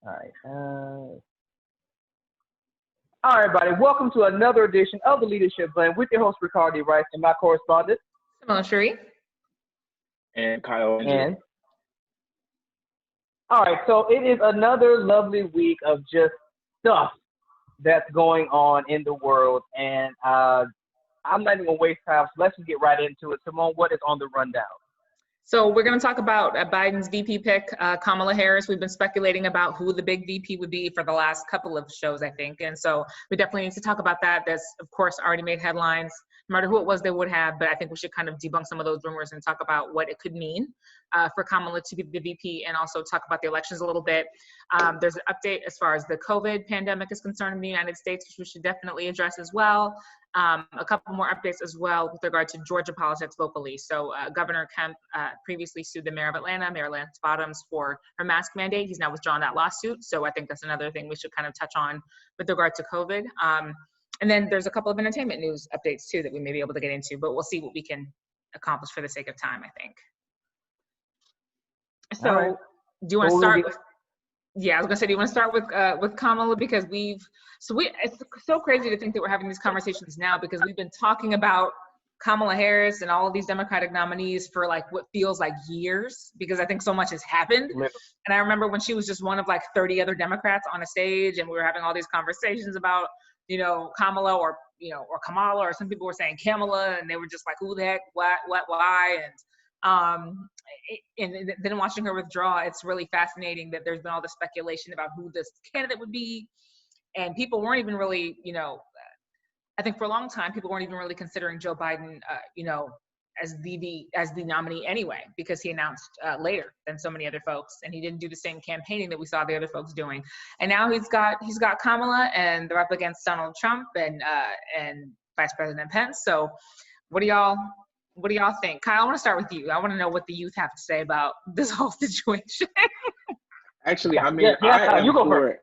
All right. All right, everybody. Welcome to another edition of the Leadership Blend with your host, Ricardo Rice, and my correspondent, Kamala Sheree. And Kyle and all right, so it is another lovely week of just stuff that's going on in the world, and I'm not even gonna waste time. So let's just get right into it. Simone, what is on the rundown? So we're going to talk about Biden's VP pick, Kamala Harris. We've been speculating about who the big VP would be for the last couple of shows, I think. And so we definitely need to talk about that. That's, of course, already made headlines. No matter who it was, they would have. But I think we should kind of debunk some of those rumors and talk about what it could mean for Kamala to be the VP, and also talk about the elections a little bit. There's an update as far as the COVID pandemic is concerned in the United States, which we should definitely address as well. A couple more updates as well with regard to Georgia politics locally. So Governor Kemp previously sued the mayor of Atlanta, Mayor Lance Bottoms, for her mask mandate. He's now withdrawn that lawsuit. So I think that's another thing we should kind of touch on with regard to COVID. And then there's a couple of entertainment news updates too that we may be able to get into, but we'll see what we can accomplish for the sake of time, I think. So right. Do you want to start with, yeah, I was gonna say, do you want to start with Kamala? Because it's so crazy to think that we're having these conversations now, because we've been talking about Kamala Harris and all of these Democratic nominees for like what feels like years, because I think so much has happened. And I remember when she was just one of like 30 other Democrats on a stage, and we were having all these conversations about, Kamala or Kamala, or some people were saying Kamala, and they were just like, who the heck, what, why? And then watching her withdraw, it's really fascinating that there's been all this speculation about who this candidate would be. And people weren't even really, I think for a long time, people weren't even really considering Joe Biden, as the nominee anyway, because he announced later than so many other folks, and he didn't do the same campaigning that we saw the other folks doing. And now he's got Kamala, and they're up against Donald Trump and Vice President Pence. So what do y'all think? Kyle, I want to start with you. I want to know what the youth have to say about this whole situation. Actually, I mean, you go for it.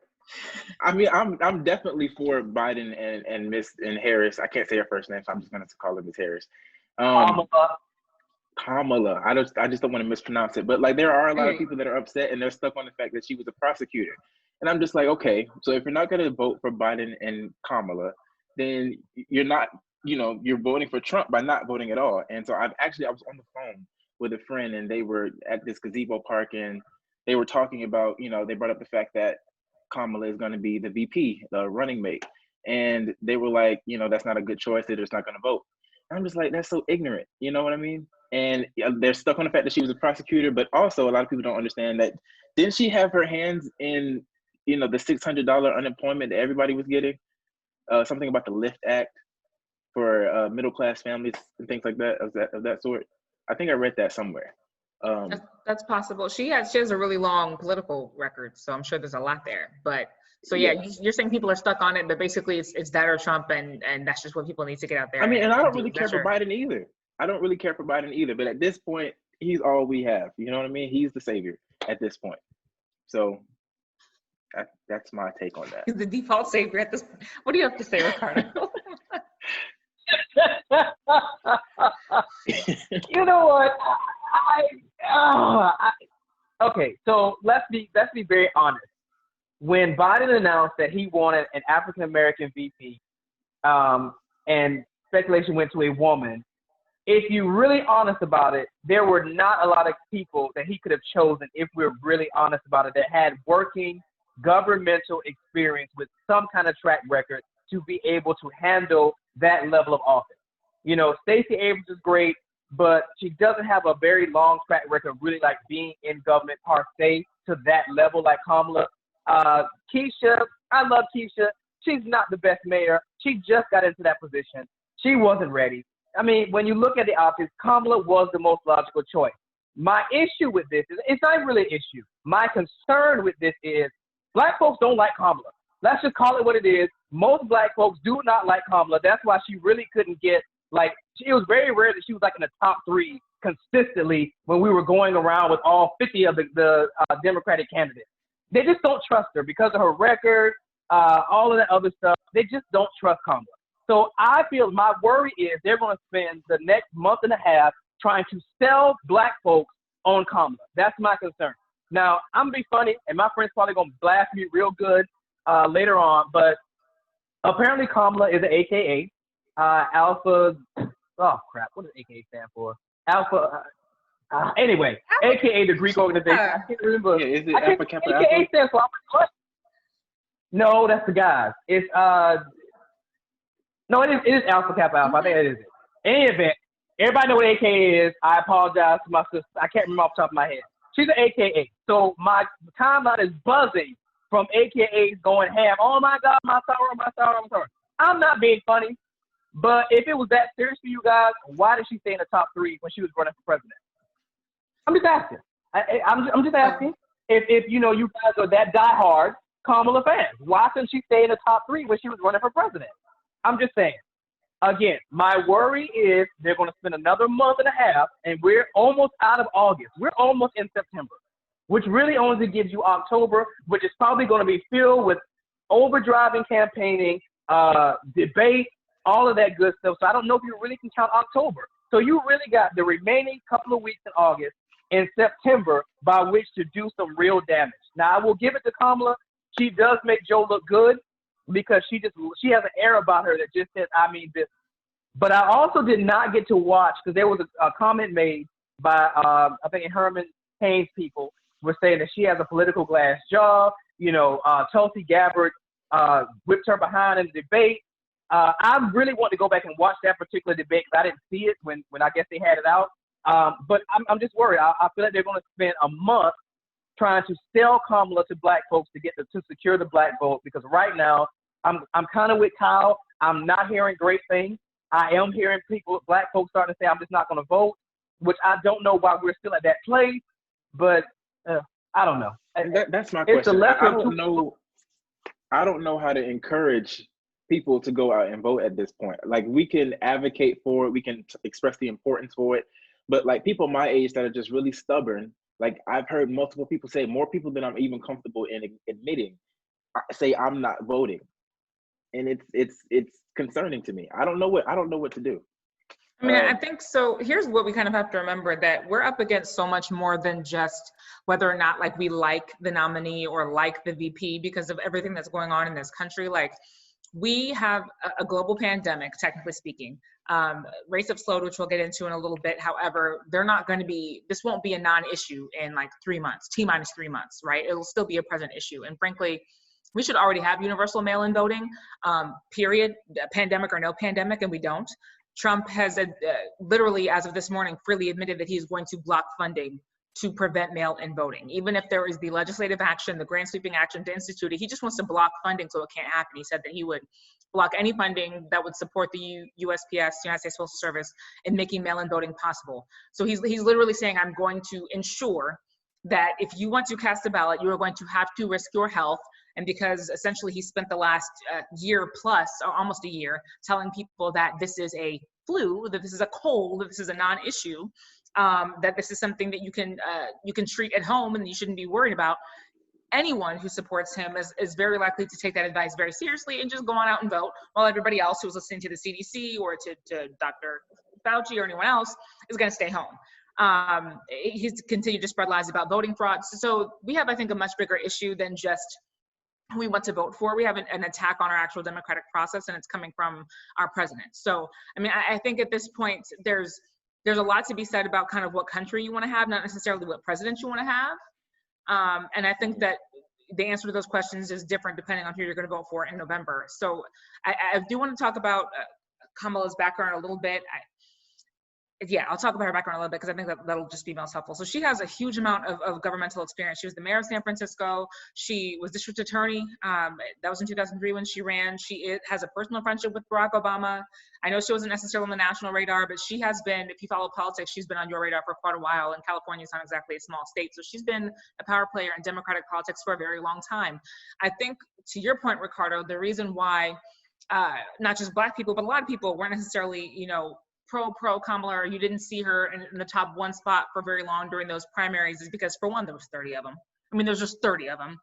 I mean, I'm definitely for Biden and Miss Harris. I can't say her first name, so I'm just gonna call her Miss Harris. Kamala. I just don't want to mispronounce it. But like, there are a lot of people that are upset, and they're stuck on the fact that she was a prosecutor. And I'm just like, okay, so if you're not gonna vote for Biden and Kamala, then you're not, you're voting for Trump by not voting at all. And so I was on the phone with a friend, and they were at this gazebo park, and they were talking about, they brought up the fact that Kamala is going to be the VP, the running mate. And they were like, that's not a good choice. They're just not going to vote. And I'm just like, that's so ignorant. You know what I mean? And they're stuck on the fact that she was a prosecutor, but also a lot of people don't understand that, didn't she have her hands in, the $600 unemployment that everybody was getting? Something about the LIFT Act for middle-class families and things like that, of that sort. I think I read that somewhere. That's possible. She has a really long political record, so I'm sure there's a lot there. But so yeah, you're saying people are stuck on it, but basically it's that or Trump, and that's just what people need to get out there. I mean, and I don't really care for Biden either. But at this point, he's all we have. You know what I mean? He's the savior at this point. So that's my take on that. He's the default savior at this point. What do you have to say, Ricardo? You know what? Okay, so let's be very honest. When Biden announced that he wanted an African American VP, and speculation went to a woman, if you're really honest about it, there were not a lot of people that he could have chosen, if we're really honest about it, that had working governmental experience with some kind of track record to be able to handle that level of office. Stacey Abrams is great, but she doesn't have a very long track record really like being in government per se to that level like Kamala. Keisha, I love Keisha. She's not the best mayor. She just got into that position. She wasn't ready. I mean, when you look at the options, Kamala was the most logical choice. My issue with this is, it's not really an issue. My concern with this is, Black folks don't like Kamala. Let's just call it what it is. Most Black folks do not like Kamala. That's why she really couldn't get, it was very rare that she was in the top 3 consistently when we were going around with all 50 of the Democratic candidates. They just don't trust her because of her record, all of that other stuff. They just don't trust Kamala. So I feel my worry is they're going to spend the next month and a half trying to sell Black folks on Kamala. That's my concern. Now, I'm going to be funny, and my friend's probably going to blast me real good later on, but apparently Kamala is an AKA. Alpha, oh crap, what does AKA stand for? Alpha, anyway, AKA the Greek organization. I can't remember. Yeah, is it Alpha Kappa AKA Alpha? stands for what? No, that's the guys. It's no, it is Alpha Kappa Alpha. I think it is it. In any event, everybody know what AKA is. I apologize to my sister. I can't remember off the top of my head. She's an AKA. So my timeline is buzzing from AKAs going ham. Oh my God, my sorrow, my sorrow, my sorrow. I'm not being funny, but if it was that serious for you guys, why did she stay in the top 3 when she was running for president? I'm just asking. I'm just asking. If you know you guys are that diehard Kamala fans, why couldn't she stay in the top 3 when she was running for president? I'm just saying. Again, my worry is they're going to spend another month and a half, and we're almost out of August. We're almost in September, which really only gives you October, which is probably going to be filled with overdriving campaigning, debate, all of that good stuff. So I don't know if you really can count October. So you really got the remaining couple of weeks in August and September by which to do some real damage. Now, I will give it to Kamala. She does make Joe look good because she has an air about her that just says, I mean business. But I also did not get to watch because there was a comment made by, I think Herman Haynes people were saying that she has a political glass jaw. You know, Tulsi Gabbard whipped her behind in the debate. I really want to go back and watch that particular debate because I didn't see it when I guess they had it out. But I'm just worried. I feel like they're going to spend a month trying to sell Kamala to black folks to secure the black vote, because right now I'm kind of with Kyle. I'm not hearing great things. I am hearing black folks starting to say I'm just not going to vote, which I don't know why we're still at that place, but I don't know. That's my question. I don't know how to encourage people to go out and vote at this point. Like, we can advocate for it, we can express the importance for it, but like people my age that are just really stubborn, like I've heard multiple people say, more people than I'm even comfortable in admitting, say I'm not voting, and it's concerning to me. I don't know what to do. I mean, I think so. Here's what we kind of have to remember, that we're up against so much more than just whether or not like we like the nominee or like the VP because of everything that's going on in this country. Like, we have a global pandemic, technically speaking. Rates have slowed, which we'll get into in a little bit. However, this won't be a non-issue in like 3 months, T-minus 3 months, right? It'll still be a present issue. And frankly, we should already have universal mail-in voting, period, pandemic or no pandemic, and we don't. Trump has literally, as of this morning, freely admitted that he's going to block funding to prevent mail-in voting. Even if there is the legislative action, the grand sweeping action to institute it, he just wants to block funding so it can't happen. He said that he would block any funding that would support the USPS, United States Postal Service, in making mail-in voting possible. So he's literally saying, I'm going to ensure that if you want to cast a ballot, you are going to have to risk your health. And because essentially he spent the last year plus, or almost a year, telling people that this is a flu, that this is a cold, that this is a non-issue, that this is something that you can treat at home and you shouldn't be worried about. Anyone who supports him is very likely to take that advice very seriously and just go on out and vote, while everybody else who's listening to the CDC or to Dr. Fauci or anyone else is going to stay home. He's continued to spread lies about voting fraud. So we have, I think, a much bigger issue than just who we want to vote for. We have an attack on our actual democratic process, and it's coming from our president. So, I mean, I think at this point, there's a lot to be said about kind of what country you want to have, not necessarily what president you want to have. And I think that the answer to those questions is different depending on who you're going to vote for in November. So I do want to talk about Kamala's background a little bit. I'll talk about her background a little bit because I think that'll just be most helpful. So she has a huge amount of governmental experience. She was the mayor of San Francisco. She was district attorney. That was in 2003 when she ran. She has a personal friendship with Barack Obama. I know she wasn't necessarily on the national radar, but she has been, if you follow politics, she's been on your radar for quite a while. And California is not exactly a small state. So she's been a power player in Democratic politics for a very long time. I think, to your point, Ricardo, the reason why not just Black people, but a lot of people weren't necessarily, pro Kamala, or you didn't see her in the top one spot for very long during those primaries, is because, for one, there was 30 of them. I mean, there's just 30 of them.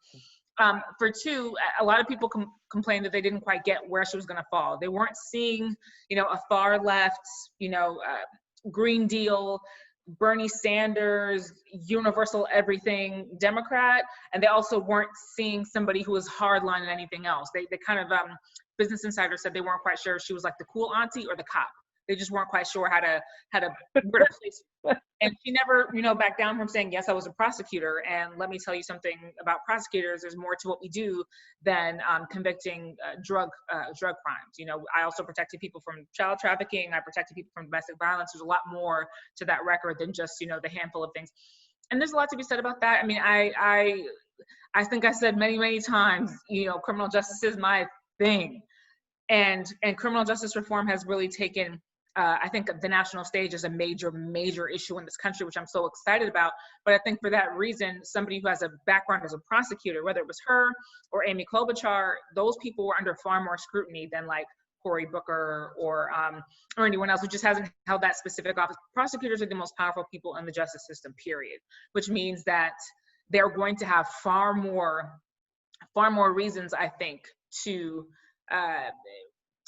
For two, a lot of people complained that they didn't quite get where she was going to fall. They weren't seeing, a far left, Green Deal, Bernie Sanders, universal everything Democrat, and they also weren't seeing somebody who was hardline in anything else. They kind of, Business Insider said they weren't quite sure if she was like the cool auntie or the cop. They just weren't quite sure where to place her. And she never, backed down from saying, yes, I was a prosecutor. And let me tell you something about prosecutors. There's more to what we do than convicting drug crimes. I also protected people from child trafficking. I protected people from domestic violence. There's a lot more to that record than just, the handful of things. And there's a lot to be said about that. I mean, I think I said many, many times, criminal justice is my thing. And criminal justice reform has really taken, I think, the national stage is a major, major issue in this country, which I'm so excited about. But I think for that reason, somebody who has a background as a prosecutor, whether it was her or Amy Klobuchar, those people were under far more scrutiny than like Cory Booker or anyone else who just hasn't held that specific office. Prosecutors are the most powerful people in the justice system, period, which means that they're going to have far more reasons, I think, to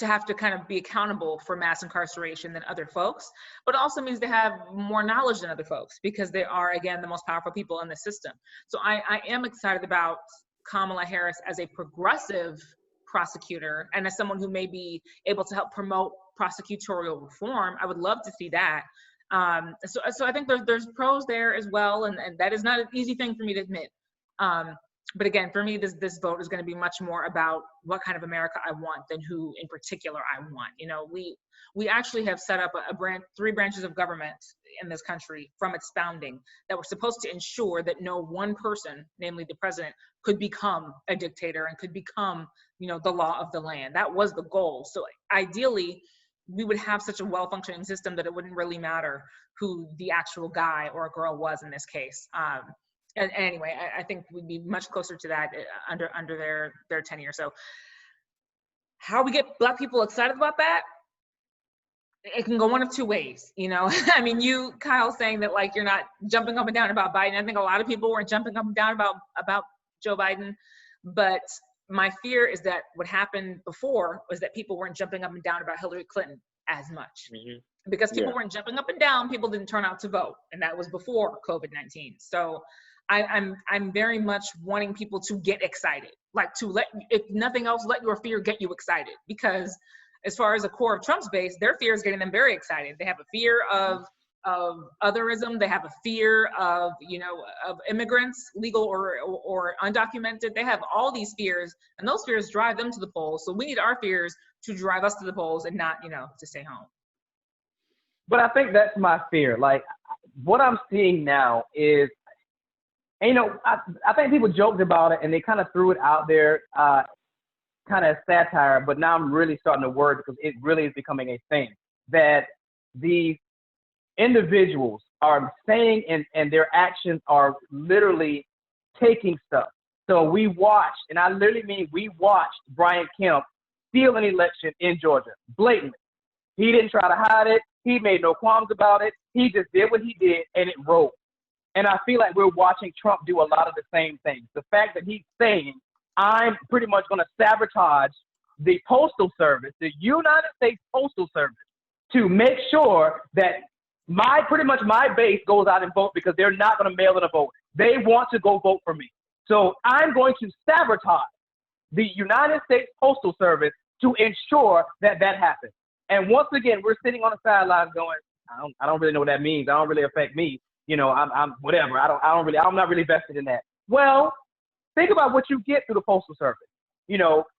have to kind of be accountable for mass incarceration than other folks, but also means they have more knowledge than other folks because they are, again, the most powerful people in the system. So I am excited about Kamala Harris as a progressive prosecutor and as someone who may be able to help promote prosecutorial reform. I would love to see that. So I think there's pros there as well, and that is not an easy thing for me to admit. But again, for me, this vote is going to be much more about what kind of America I want than who in particular I want. We actually have set up three branches of government in this country from its founding that were supposed to ensure that no one person, namely the president, could become a dictator and could become, the law of the land. That was the goal. So ideally, we would have such a well-functioning system that it wouldn't really matter who the actual guy or girl was in this case. And anyway, I think we'd be much closer to that under their tenure. So how we get Black people excited about that, it can go one of two ways, I mean, you, Kyle, saying that like you're not jumping up and down about Biden. I think a lot of people weren't jumping up and down about Joe Biden, but my fear is that what happened before was that people weren't jumping up and down about Hillary Clinton as much. Mm-hmm. Because people weren't jumping up and down, people didn't turn out to vote, and that was before COVID-19. So I'm very much wanting people to get excited, like to if nothing else, let your fear get you excited. Because as far as the core of Trump's base, their fear is getting them very excited. They have a fear of otherism. They have a fear of immigrants, legal or undocumented. They have all these fears, and those fears drive them to the polls. So we need our fears to drive us to the polls and not to stay home. But I think that's my fear. Like what I'm seeing now is. And, I think people joked about it and they kind of threw it out there kind of satire, but now I'm really starting to worry because it really is becoming a thing that these individuals are saying and their actions are literally taking stuff. So we watched, and I literally mean we watched Brian Kemp steal an election in Georgia, blatantly. He didn't try to hide it. He made no qualms about it. He just did what he did and it rolled. And I feel like we're watching Trump do a lot of the same things. The fact that he's saying, I'm pretty much going to sabotage the Postal Service, the United States Postal Service, to make sure that pretty much my base goes out and vote because they're not going to mail in a vote. They want to go vote for me. So I'm going to sabotage the United States Postal Service to ensure that happens. And once again, we're sitting on the sidelines going, I don't really know what that means. That don't really affect me. I'm whatever. I'm not really vested in that. Well, think about what you get through the Postal Service.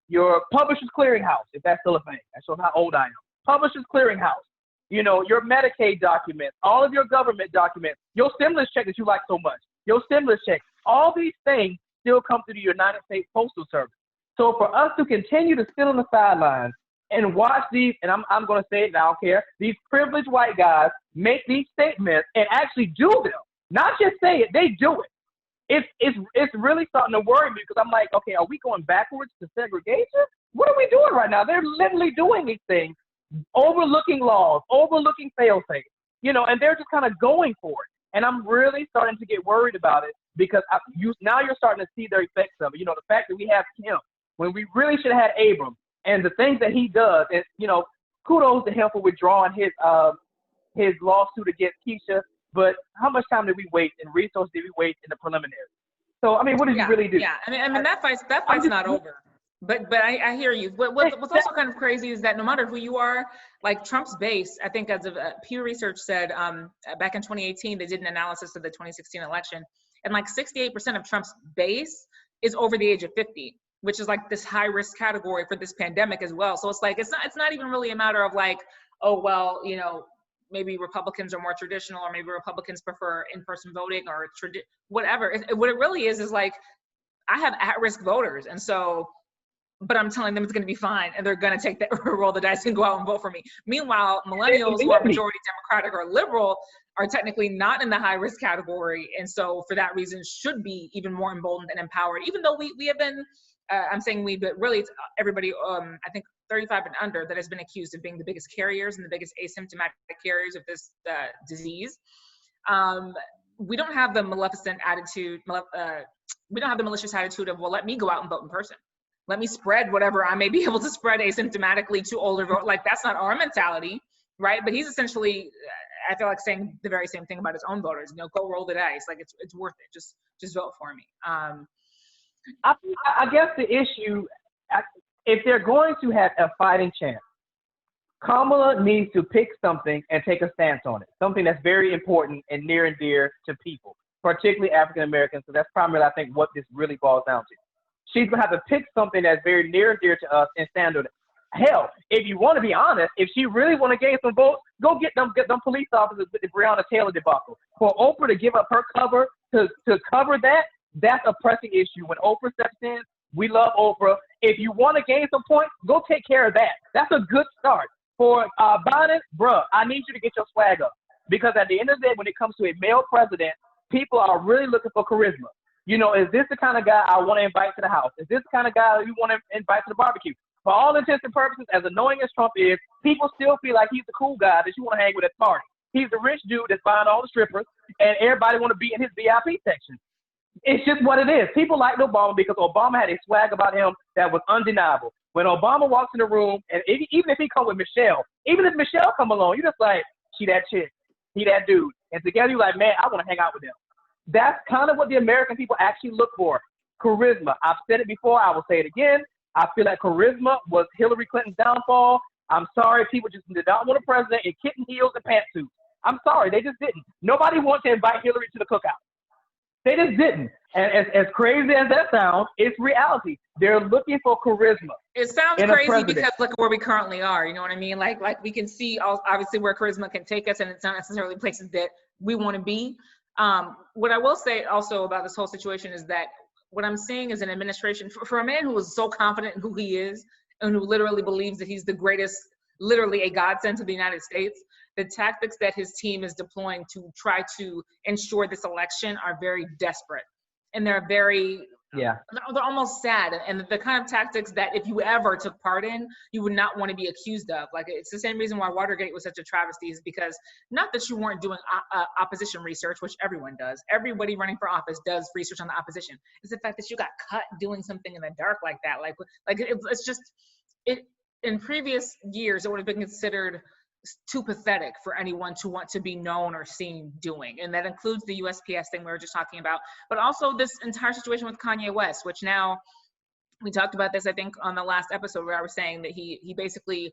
Your Publishers Clearinghouse, if that's still a thing. That shows how old I am. Publishers Clearinghouse. Your Medicaid documents, all of your government documents, your stimulus check that you like so much, your stimulus check, all these things still come through the United States Postal Service. So for us to continue to sit on the sidelines and watch these, and I'm going to say it, and I don't care, these privileged white guys make these statements and actually do them. Not just say it, they do it. It's really starting to worry me because I'm like, okay, are we going backwards to segregation? What are we doing right now? They're literally doing these things, overlooking laws, overlooking fail-safes, and they're just kind of going for it. And I'm really starting to get worried about it because now you're starting to see the effects of it. The fact that we have Kemp when we really should have had Abrams. And the things that he does, and kudos to him for withdrawing his lawsuit against Keisha. but how much time did we waste and resources did we waste in the preliminary? So, I mean, what did you really do? Yeah, I mean, that fight's not over. But I hear you. What's also kind of crazy is that no matter who you are, like Trump's base, I think as of Pew Research said back in 2018, they did an analysis of the 2016 election, and like 68% of Trump's base is over the age of 50, which is like this high risk category for this pandemic as well. So it's like it's not even really a matter of like, oh well, you know, maybe Republicans are more traditional, or maybe Republicans prefer in-person voting or whatever. What it really is like, I have at-risk voters, and so. But I'm telling them it's going to be fine, and they're going to take that roll the dice and go out and vote for me. Meanwhile, millennials who are majority Democratic or liberal are technically not in the high risk category, and so for that reason should be even more emboldened and empowered. Even though we have been, I'm saying we, but really it's everybody. I think 35 and under that has been accused of being the biggest carriers and the biggest asymptomatic carriers of this disease. We don't have the maleficent attitude. We don't have the malicious attitude of, well, let me go out and vote in person. Let me spread whatever I may be able to spread asymptomatically to older voters. Like, that's not our mentality, right? But he's essentially, I feel like, saying the very same thing about his own voters. You know, go roll the dice. Like, it's worth it. Just vote for me. I guess the issue, if they're going to have a fighting chance, Kamala needs to pick something and take a stance on it. Something that's very important and near and dear to people, particularly African Americans. So that's primarily, I think, what this really boils down to. She's going to have to pick something that's very near and dear to us and stand on it. Hell, if you want to be honest, if she really want to gain some votes, go get them police officers with the Breonna Taylor debacle. For Oprah to give up her cover to cover that, that's a pressing issue. When Oprah steps in, we love Oprah. If you want to gain some points, go take care of that. That's a good start. For Biden, bruh, I need you to get your swag up. Because at the end of the day, when it comes to a male president, people are really looking for charisma. You know, is this the kind of guy I want to invite to the house? Is this the kind of guy you want to invite to the barbecue? For all intents and purposes, as annoying as Trump is, people still feel like he's the cool guy that you want to hang with at the party. He's the rich dude that's buying all the strippers, and everybody want to be in his VIP section. It's just what it is. People liked Obama because Obama had a swag about him that was undeniable. When Obama walks in the room, and even if he come with Michelle, even if Michelle come along, you're just like, she that chick, he that dude. And together you're like, man, I want to hang out with them. That's kind of what the American people actually look for, charisma. I've said it before. I will say it again. I feel like charisma was Hillary Clinton's downfall. I'm sorry. People just did not want a president in kitten heels and pantsuits. I'm sorry. They just didn't. Nobody wants to invite Hillary to the cookout. They just didn't. And as crazy as that sounds, it's reality. They're looking for charisma. It sounds crazy because look where we currently are. You know what I mean? Like we can see obviously where charisma can take us, and it's not necessarily places that we want to be. What I will say also about this whole situation is that what I'm seeing is an administration for a man who is so confident in who he is and who literally believes that he's the greatest, literally a godsend to the United States. The tactics that his team is deploying to try to ensure this election are very desperate, and they're very, they're almost sad. And the kind of tactics that if you ever took part in, you would not want to be accused of. Like, it's the same reason why Watergate was such a travesty, is because not that you weren't doing opposition research, which everyone does. Everybody running for office does research on the opposition. It's the fact that you got caught doing something in the dark like that. It's just, in previous years, it would have been considered too pathetic for anyone to want to be known or seen doing. And that includes the USPS thing we were just talking about, but also this entire situation with Kanye West, which now, we talked about this, I think, on the last episode, where I was saying that he basically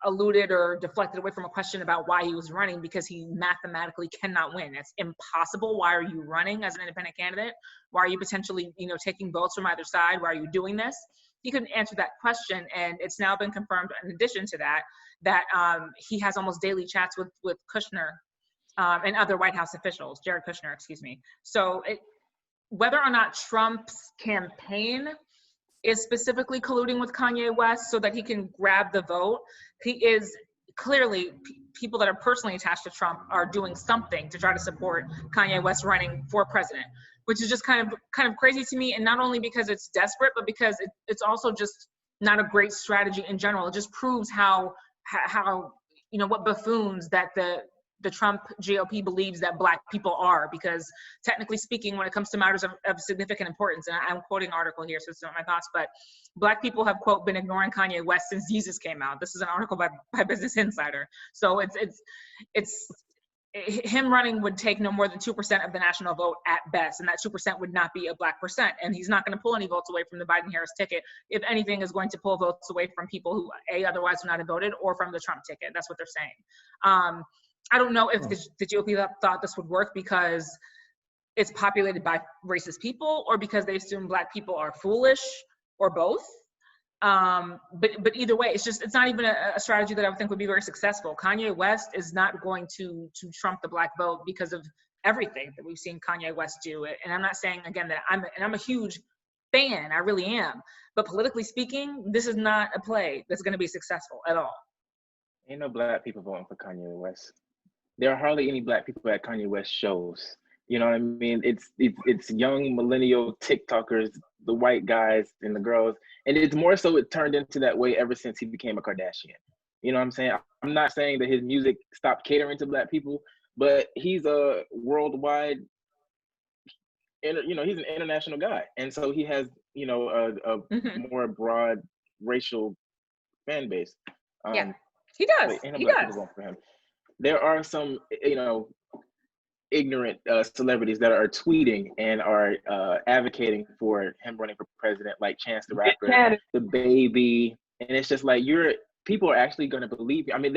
alluded or deflected away from a question about why he was running, because he mathematically cannot win. It's impossible. Why are you running as an independent candidate? Why are you potentially, taking votes from either side? Why are you doing this? He couldn't answer that question, and it's now been confirmed, in addition to that he has almost daily chats with Kushner and other White House officials, Jared Kushner, excuse me. So whether or not Trump's campaign is specifically colluding with Kanye West so that he can grab the vote, he is clearly, people that are personally attached to Trump are doing something to try to support Kanye West running for president, which is just kind of crazy to me. And not only because it's desperate, but because it's also just not a great strategy in general. It just proves how what buffoons that the Trump GOP believes that Black people are, because technically speaking, when it comes to matters of significant importance, and I'm quoting an article here, so it's not my thoughts, but Black people have, quote, been ignoring Kanye West since Jesus came out. This is an article by Business Insider. So it's him running would take no more than 2% of the national vote at best, and that 2% would not be a Black percent. And he's not going to pull any votes away from the Biden-Harris ticket. If anything, is going to pull votes away from people who otherwise would not have voted, or from the Trump ticket. That's what they're saying. I don't know if the GOP thought this would work because it's populated by racist people, or because they assume Black people are foolish, or both. But either way, it's not even a strategy that I would think would be very successful. Kanye West is not going to trump the Black vote because of everything that we've seen Kanye West do. And I'm not saying, again, that I'm a huge fan, I really am. But politically speaking, this is not a play that's going to be successful at all. Ain't no Black people voting for Kanye West. There are hardly any Black people at Kanye West shows. You know what I mean? It's young millennial TikTokers, the white guys and the girls. And it's more so it turned into that way ever since he became a Kardashian. You know what I'm saying? I'm not saying that his music stopped catering to Black people, but he's a worldwide, he's an international guy. And so he has, a more broad racial fan base. Yeah, he does. He does. For him. There are some, ignorant celebrities that are tweeting and are advocating for him running for president, like Chance the Rapper, the Baby, and it's just like people are actually going to believe you. I mean,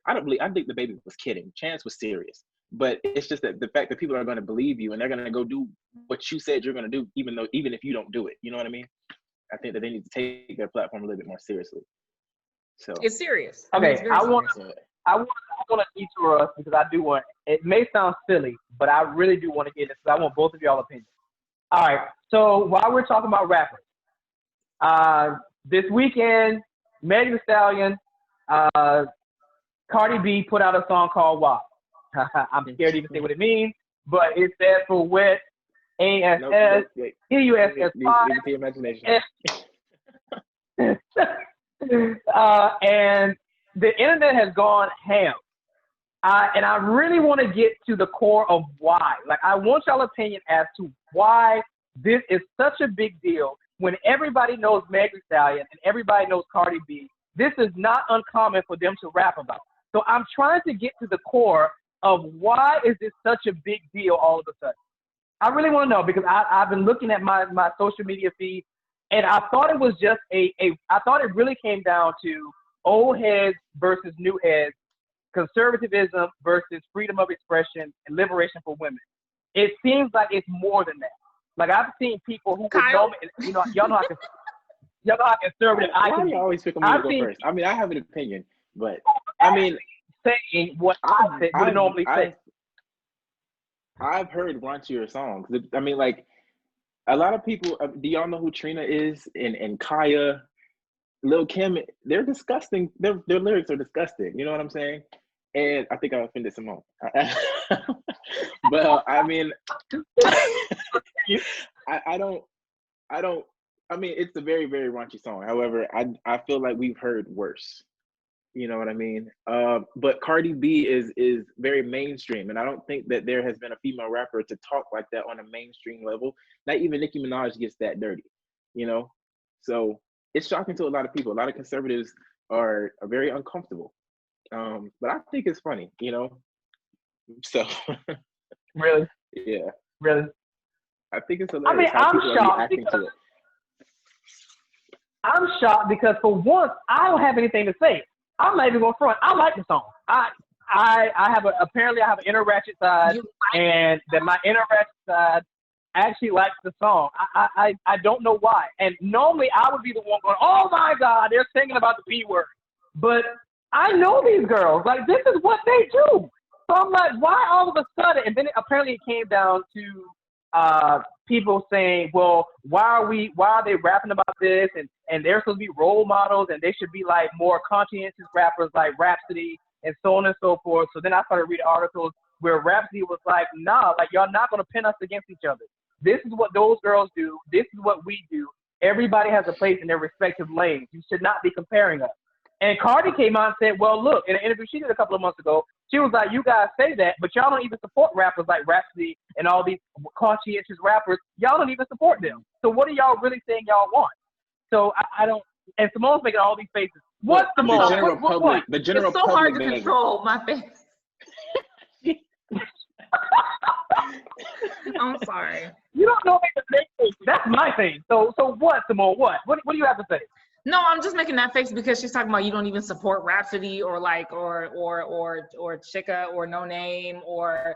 I think the Baby was kidding. Chance was serious, but it's just that the fact that people are going to believe you and they're going to go do what you said you're going to do, even if you don't do it. You know what I mean? I think that they need to take their platform a little bit more seriously. So it's serious. Okay, I want to detour us because I do want. It may sound silly, but I really do want to get this because I want both of y'all opinions. All right. So while we're talking about rappers, this weekend, Megan Thee Stallion, Cardi B put out a song called WAP. I'm scared to even say what it means, but it stands for Wet ASS EUSS5. Leave it to your imagination. And the internet has gone ham. And I really want to get to the core of why. Like, I want y'all's opinion as to why this is such a big deal when everybody knows Megan Thee Stallion and everybody knows Cardi B. This is not uncommon for them to rap about. So I'm trying to get to the core of why is this such a big deal all of a sudden. I really want to know because I've been looking at my social media feed, and I thought it was just I thought it really came down to old heads versus new heads, conservatism versus freedom of expression and liberation for women. It seems like it's more than that. Like, I've seen people who would know me, y'all know how conservative I can be. Why do you always pick on me to go first? I mean, I have an opinion, but I mean, saying what I would normally say. I've heard raunchier songs. I mean, like, a lot of people, do y'all know who Trina is and Kaya, Lil Kim? They're disgusting. Their lyrics are disgusting. You know what I'm saying? And I think I offended Simone. But I mean, I mean, it's a very, very raunchy song. However, I feel like we've heard worse. You know what I mean? But Cardi B is very mainstream, and I don't think that there has been a female rapper to talk like that on a mainstream level. Not even Nicki Minaj gets that dirty, So it's shocking to a lot of people. A lot of conservatives are very uncomfortable. But I think it's funny, So really, yeah, really. I think it's hilarious. I mean, how I'm people are shocked. reacting to it. I'm shocked because for once I don't have anything to say. I'm not even going front. I like the song. I have apparently I have an inner ratchet side, and that my inner ratchet side actually likes the song. I don't know why. And normally I would be the one going, oh my God, they're singing about the P word. But I know these girls. Like, this is what they do. So I'm like, why all of a sudden? And then apparently it came down to people saying, well, why are they rapping about this? And they're supposed to be role models, and they should be like more conscientious rappers like Rhapsody and so on and so forth. So then I started reading articles where Rhapsody was like, nah, like, y'all not going to pin us against each other. This is what those girls do. This is what we do. Everybody has a place in their respective lanes. You should not be comparing us. And Cardi came out and said, well, look, in an interview she did a couple of months ago, she was like, you guys say that, but y'all don't even support rappers like Rhapsody and all these conscientious rappers. Y'all don't even support them. So what are y'all really saying y'all want? So I don't, and Simone's making all these faces. What, Simone? The general public, it's so hard to control my face. I'm sorry. You don't know the fake face. That's my thing. So what, Simone? What do you have to say? No, I'm just making that face because she's talking about you don't even support Rhapsody or like or Chika or No Name or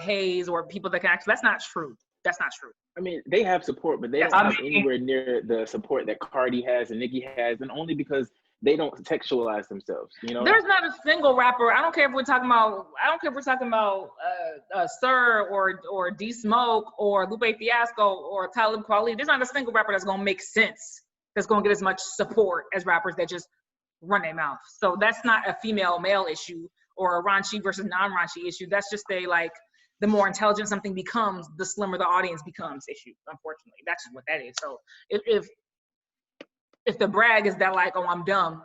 Hayes or people that can act. That's not true. That's not true. I mean, they have support, but they don't have anywhere near the support that Cardi has and Nicki has, and only because they don't textualize themselves. You know, there's not a single rapper. I don't care if we're talking about. Sir or D Smoke or Lupe Fiasco or Talib Kweli. There's not a single rapper that's gonna make sense. That's gonna get as much support as rappers that just run their mouth. So that's not a female male issue or a raunchy versus non-raunchy issue. That's just the more intelligent something becomes, the slimmer the audience becomes issue. Unfortunately, that's just what that is. So if the brag is that like, oh, I'm dumb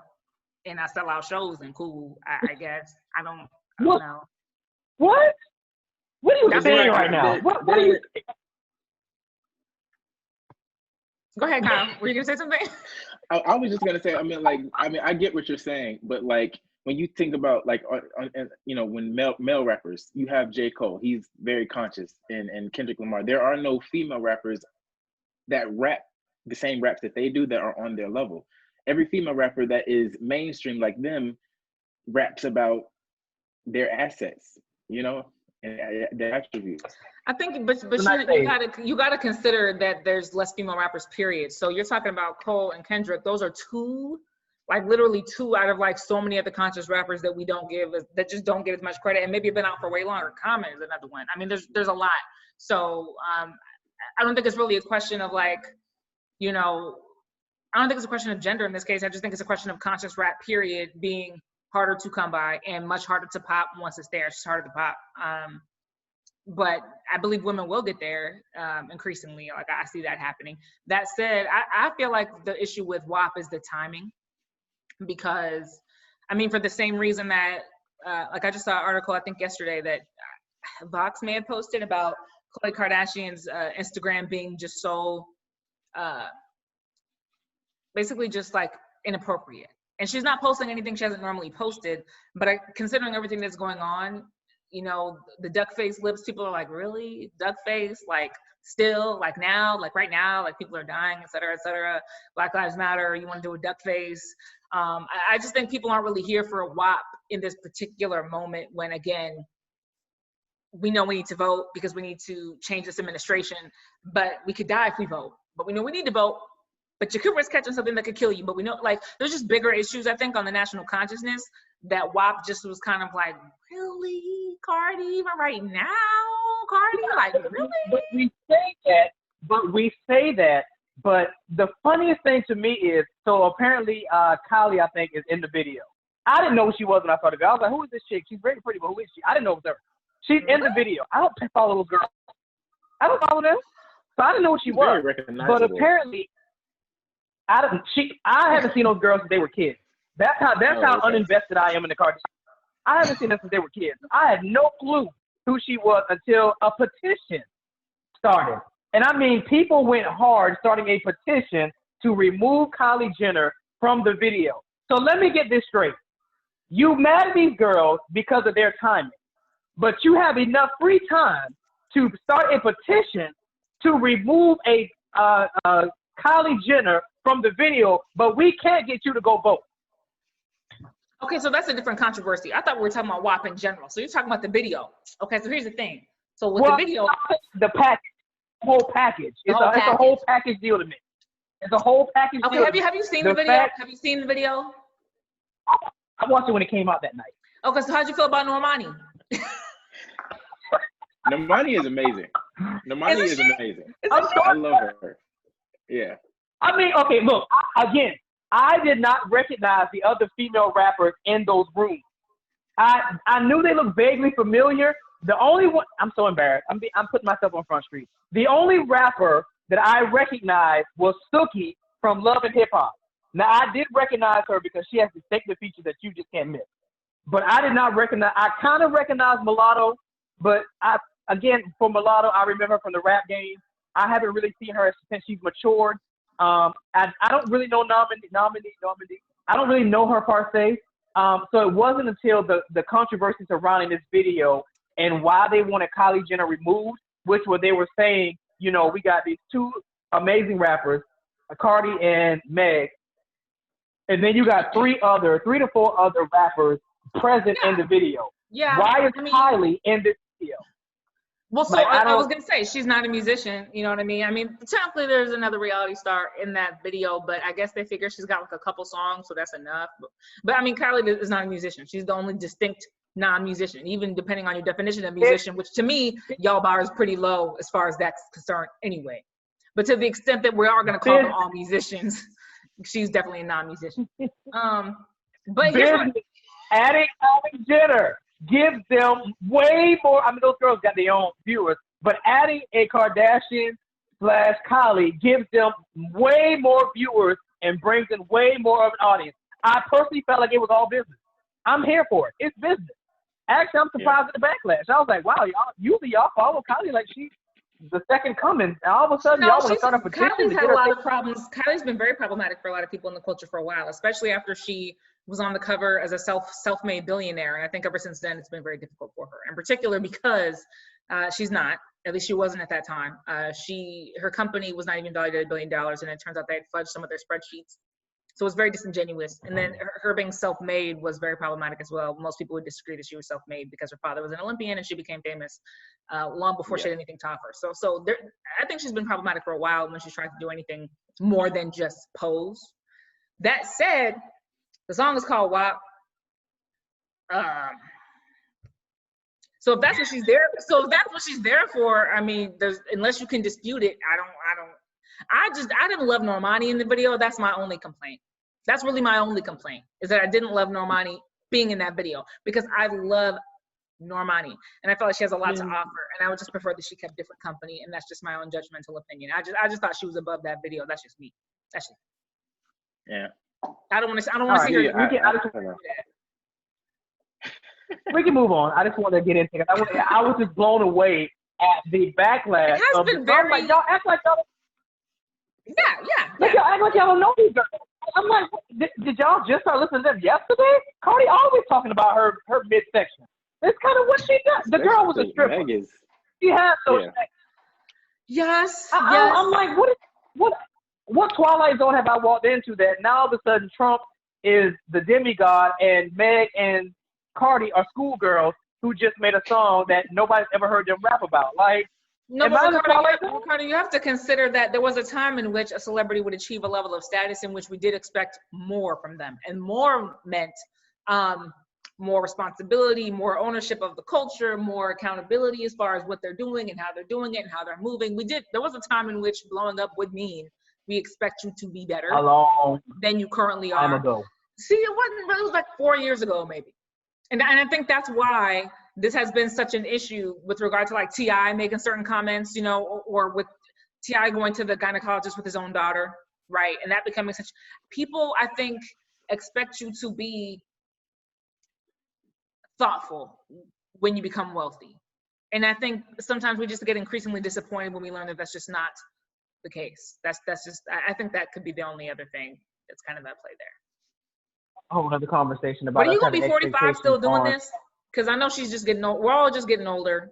and I sell out shows, and cool, I guess. I don't know. What? What are you saying right now? What are you? Go ahead, Kyle. Were you gonna say something? I was just gonna say. I mean, I get what you're saying, but like when you think about like, when male rappers, you have J. Cole. He's very conscious, and Kendrick Lamar. There are no female rappers that rap the same raps that they do that are on their level. Every female rapper that is mainstream like them raps about their assets, and their attributes. I think, but you gotta consider that there's less female rappers, period. So you're talking about Cole and Kendrick. Those are literally two out of like so many of the conscious rappers that that just don't get as much credit, and maybe have been out for way longer. Common is another one. I mean, there's a lot. So I don't think it's really a question of like, I don't think it's a question of gender in this case. I just think it's a question of conscious rap, period, being harder to come by and much harder to pop once it's there. It's just harder to pop. But I believe women will get there increasingly. Like I see that happening. That said, I feel like the issue with WAP is the timing, because I mean, for the same reason that like I just saw an article I think yesterday that Vox may have posted about Khloe Kardashian's Instagram being just so basically just like inappropriate. And she's not posting anything she hasn't normally posted, but considering everything that's going on, the duck face lips, people are like, really? Duck face? Like still? Like now? Like right now? Like people are dying, et cetera, et cetera. Black Lives Matter, you want to do a duck face? I just think people aren't really here for a WAP in this particular moment when, again, we know we need to vote because we need to change this administration, but we could die if we vote. But we know we need to vote, but you could risk catching something that could kill you. But we know, like, there's just bigger issues, I think, on the national consciousness that WAP just was kind of like, really, Cardi, even right now, Cardi, like, really? But we say that, but the funniest thing to me is, so apparently Kylie, I think, is in the video. I didn't know who she was when I saw the video. I was like, who is this chick? She's very pretty, but who is she? I didn't know it was her. She's in the video. I don't follow those girls. I don't follow them. So I didn't know what she was. But apparently, I haven't seen those girls since they were kids. That's how uninvested I am in the Kardashians. I haven't seen them since they were kids. I had no clue who she was until a petition started. And I mean, people went hard starting a petition to remove Kylie Jenner from the video. So let me get this straight. You mad at these girls because of their timing, but you have enough free time to start a petition to remove a Kylie Jenner from the video, but we can't get you to go vote. Okay, so that's a different controversy. I thought we were talking about WAP in general. So you're talking about the video. Okay, so here's the thing. So with the video, the whole package. It's a whole package deal to me. It's a whole package deal. Okay, have you seen the video? Have you seen the video? I watched it when it came out that night. Okay, so how'd you feel about Normani? Normani is amazing. Normani is amazing. I love her. Yeah. I mean, okay, look, again, I did not recognize the other female rappers in those rooms. I knew they looked vaguely familiar. The only one, I'm so embarrassed. I'm putting myself on Front Street. The only rapper that I recognized was Suki from Love and Hip Hop. Now, I did recognize her because she has distinctive features that you just can't miss. But I did not recognize, I kind of recognized Mulatto, but for Mulatto, I remember her from the rap game. I haven't really seen her since she's matured. I don't really know Nominee. I don't really know her per se. So it wasn't until the controversy surrounding this video and why they wanted Kylie Jenner removed, which were they were saying, you know, we got these two amazing rappers, Cardi and Meg, and then you got three to four other rappers present in the video. Yeah. Why is Kylie in this video? Well, so I was gonna say she's not a musician. You know what I mean? I mean, technically there's another reality star in that video, but I guess they figure she's got like a couple songs, so that's enough. But I mean, Kylie is not a musician. She's the only distinct non-musician, even depending on your definition of musician, which to me, y'all bar is pretty low as far as that's concerned anyway. But to the extent that we are gonna call them all musicians, she's definitely a non-musician. But here's what, adding Kylie Jenner gives them way more. I mean, those girls got their own viewers, but adding a Kardashian / Kylie gives them way more viewers and brings in way more of an audience. I personally felt like it was all business. I'm here for it. It's business. Actually, I'm surprised at the backlash. I was like, wow, y'all follow Kylie like she's the second coming. And all of a sudden, y'all want to start a petition. Kylie's had a lot of problems. Kylie's been very problematic for a lot of people in the culture for a while, especially after she was on the cover as a self-made billionaire. And I think ever since then, it's been very difficult for her, in particular because she's not, at least she wasn't at that time. Her company was not even valued at $1 billion, and it turns out they had fudged some of their spreadsheets. So it was very disingenuous. And then her being self-made was very problematic as well. Most people would disagree that she was self-made because her father was an Olympian and she became famous long before she had anything to offer. So I think she's been problematic for a while when she's trying to do anything more than just pose. That said, the song is called WAP. So if that's what she's there, for, I mean, unless you can dispute it, I didn't love Normani in the video. That's my only complaint. That's really my only complaint, is that I didn't love Normani being in that video, because I love Normani and I felt like she has a lot to offer, and I would just prefer that she kept different company, and that's just my own judgmental opinion. I just thought she was above that video. That's just me. Yeah. I don't want to see her. We can move on. I just want to get into it. I was just blown away at the backlash. It has been very. Like, y'all act like y'all. Yeah. Like, y'all act like y'all don't know these girls. I'm like, did y'all just start listening to them yesterday? Cardi always talking about her midsection. That's kind of what she does. The girl was a stripper. She has those. Yes. I'm like, what Twilight Zone have I walked into that now all of a sudden Trump is the demigod and Meg and Cardi are schoolgirls who just made a song that nobody's ever heard them rap about? Like, no, but Ricardo, you have to consider that there was a time in which a celebrity would achieve a level of status in which we did expect more from them, and more meant more responsibility, more ownership of the culture, more accountability as far as what they're doing and how they're doing it and how they're moving. There was a time in which blowing up would mean we expect you to be better than you currently are. Time ago. See, it was like 4 years ago, maybe. And I think that's why this has been such an issue with regard to like T.I. making certain comments, you know, or with T.I. going to the gynecologist with his own daughter, right? And that becoming such, people, I think, expect you to be thoughtful when you become wealthy. And I think sometimes we just get increasingly disappointed when we learn that that's just not the case. That's just, I think that could be the only other thing that's kind of at play there. Whole other conversation about. But are you gonna be 45 still doing this? Because I know she's just getting old. We're all just getting older,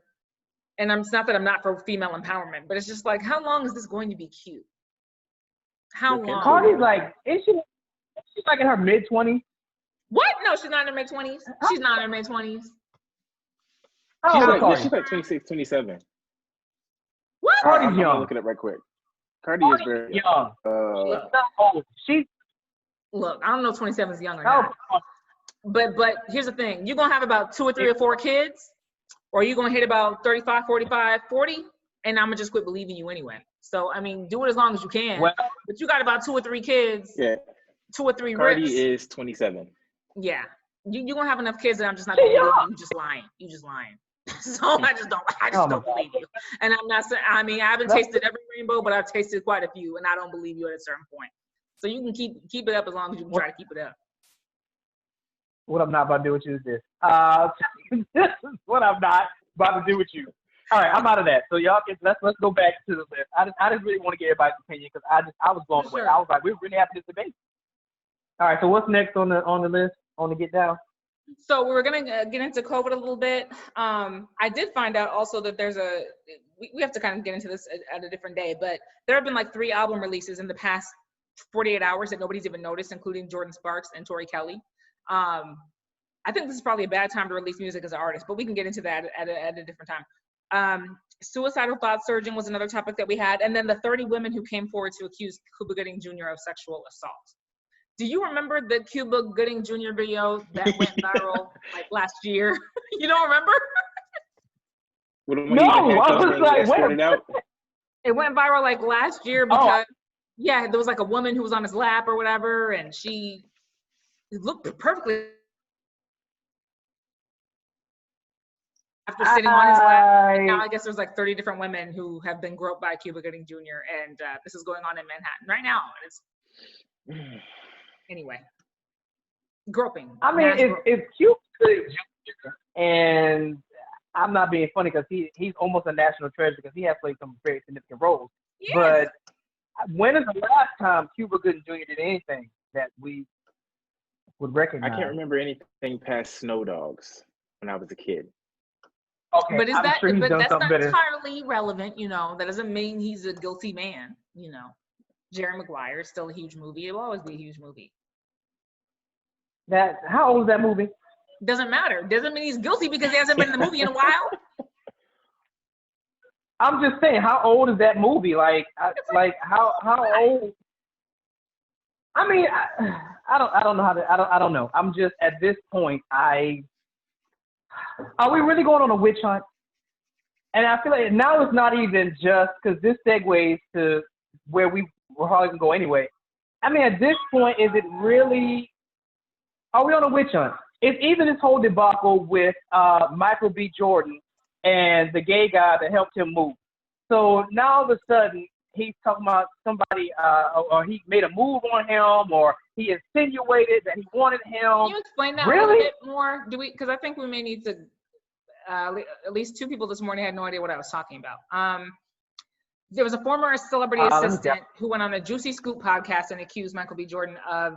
and it's not that I'm not for female empowerment, but it's just like, how long is this going to be cute? How long? Cardi's like, is she like in her mid-20s? What? No, she's not in her mid-20s. She's not in her mid-20s. She's like 26, 27. What? Cardi's young. I'm looking at it right quick. Cardi is very young. She's not old. Look, I don't know if 27 is young or not. But here's the thing. You're going to have about 2 or 3 or 4 kids, or you're going to hit about 35, 45, 40, and I'm going to just quit believing you anyway. So, I mean, do it as long as you can. Well, but you got about 2 or 3 kids. Yeah. 2 or 3 Cardi rips. is 27. Yeah. You're going to have enough kids that I'm just not going to believe you. You just lying. So I just don't believe you. And I'm not saying, I mean, I haven't tasted every rainbow, but I've tasted quite a few, and I don't believe you at a certain point. So you can keep it up as long as you can try to keep it up. What I'm not about to do with you is this. This is what I'm not about to do with you. All right, I'm out of that. So y'all can let's go back to the list. I just really want to get everybody's opinion because I was blown away. I was like, we're really having this debate. All right, so what's next on the list on the Get Down? So we're gonna get into COVID a little bit. I did find out also that there's we have to kind of get into this at a different day, but there have been like 3 album releases in the past 48 hours that nobody's even noticed, including Jordan Sparks and Tori Kelly. I think this is probably a bad time to release music as an artist, but we can get into that at a different time. Suicidal thought surgeon was another topic that we had, and then the 30 women who came forward to accuse Cuba Gooding Jr. of sexual assault. Do you remember the Cuba Gooding Jr. video that went viral like last year? You don't remember? No, I was like, wait. It went viral like last year because yeah, there was like a woman who was on his lap or whatever, and she looked perfectly after sitting on his lap. And now I guess there's like 30 different women who have been groped by Cuba Gooding Jr. And this is going on in Manhattan right now. And it's anyway, groping. I mean, it's Cuba Gooding Jr. and I'm not being funny because he's almost a national treasure because he has played some very significant roles. Yes. But when is the last time Cuba Gooding Jr. did anything that we would recognize? I can't remember anything past Snow Dogs when I was a kid. Okay, but sure but that's not better. entirely relevant, you know. That doesn't mean he's a guilty man, you know. Jerry Maguire is still a huge movie. It will always be a huge movie. How old is that movie? Doesn't matter. Doesn't mean he's guilty because he hasn't been in the movie in a while. I'm just saying, how old is that movie? Like how old? I mean, I don't know how to. I don't know. I'm just at this point. Are we really going on a witch hunt? And I feel like now it's not even just because this segues to where we're probably gonna go anyway. I mean, at this point, is it really? Are we on a witch hunt? It's even this whole debacle with Michael B. Jordan and the gay guy that helped him move. So now all of a sudden he's talking about somebody, or he made a move on him, or he insinuated that he wanted him. Can you explain that a little bit more? Because I think we may need to. At least 2 people this morning had no idea what I was talking about. There was a former celebrity assistant who went on a Juicy Scoop podcast and accused Michael B. Jordan of